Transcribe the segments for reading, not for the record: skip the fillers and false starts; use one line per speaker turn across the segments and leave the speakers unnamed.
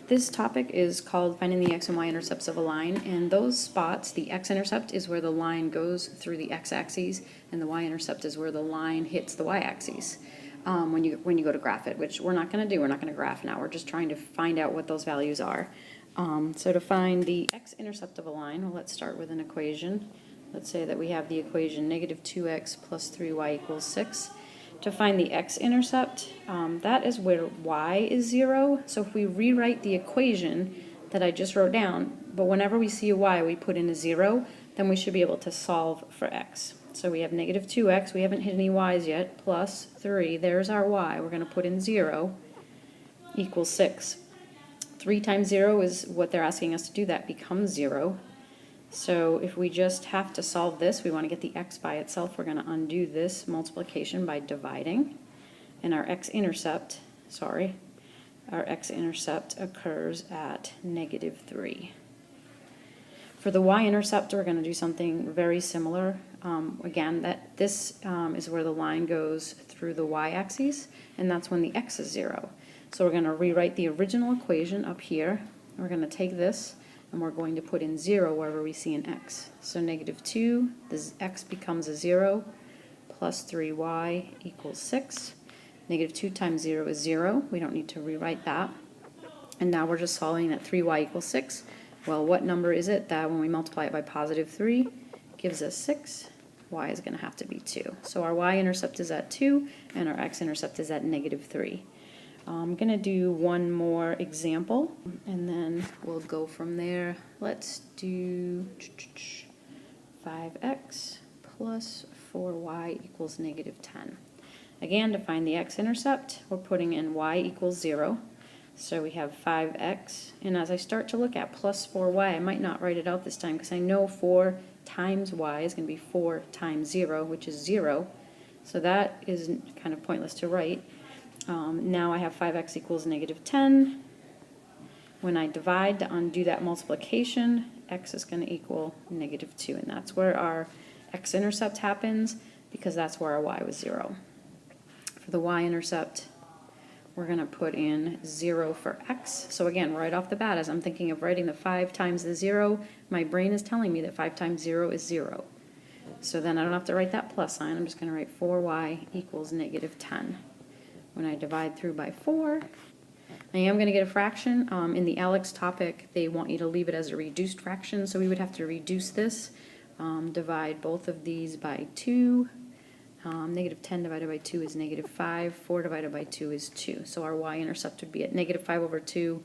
This topic is called finding the x and y intercepts of a line, and those spots, the x-intercept is where the line goes through the x-axis, and the y-intercept is where the line hits the y-axis when you go to graph it, which we're not going to do. We're not going to graph now. We're just trying to find out what those values are. So to find the x-intercept of a line, well, let's start with an equation. Let's say that we have the equation negative 2x plus 3y equals 6. To find the x-intercept, that is where y is 0. So if we rewrite the equation that I just wrote down, but whenever we see a y, we put in a 0, then we should be able to solve for x. So we have negative 2x, we haven't hit any y's yet, plus 3, there's our y, we're going to put in 0, equals 6. 3 times 0 is what they're asking us to do, that becomes 0. So if we just have to solve this, we want to get the x by itself, we're going to undo this multiplication by dividing. And our x-intercept, occurs at negative 3. For the y-intercept, we're going to do something very similar. Again, this is where the line goes through the y-axis, and that's when the x is 0. So we're going to rewrite the original equation up here. We're going to take this, and we're going to put in 0 wherever we see an x. So negative 2, this x becomes a 0, plus 3y equals 6. Negative 2 times 0 is 0. We don't need to rewrite that. And now we're just solving that 3y equals 6. Well, what number is it that when we multiply it by positive 3 gives us 6? Y is going to have to be 2. So our y-intercept is at 2, and our x-intercept is at negative 3. I'm going to do one more example, and then we'll go from there. Let's do 5x plus 4y equals negative 10. Again, to find the x-intercept, we're putting in y equals 0. So we have 5x, and as I start to look at plus 4y, I might not write it out this time because I know 4 times y is going to be 4 times 0, which is 0. So that is kind of pointless to write. Now I have 5x equals negative 10. When I divide to undo that multiplication, x is going to equal negative 2, and that's where our x-intercept happens because that's where our y was 0. For the y-intercept, we're going to put in 0 for x. So again, right off the bat, as I'm thinking of writing the 5 times the 0, my brain is telling me that 5 times 0 is 0. So then I don't have to write that plus sign. I'm just going to write 4y equals negative 10. When I divide through by 4, I am going to get a fraction. In the ALEKS topic, they want you to leave it as a reduced fraction, so we would have to reduce this. Divide both of these by 2. Negative 10 divided by 2 is negative 5. 4 divided by 2 is 2. So our y-intercept would be at negative 5 over 2,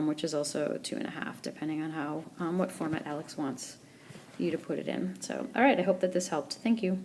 which is also 2.5, depending on how what format ALEKS wants you to put it in. So, all right, I hope that this helped. Thank you.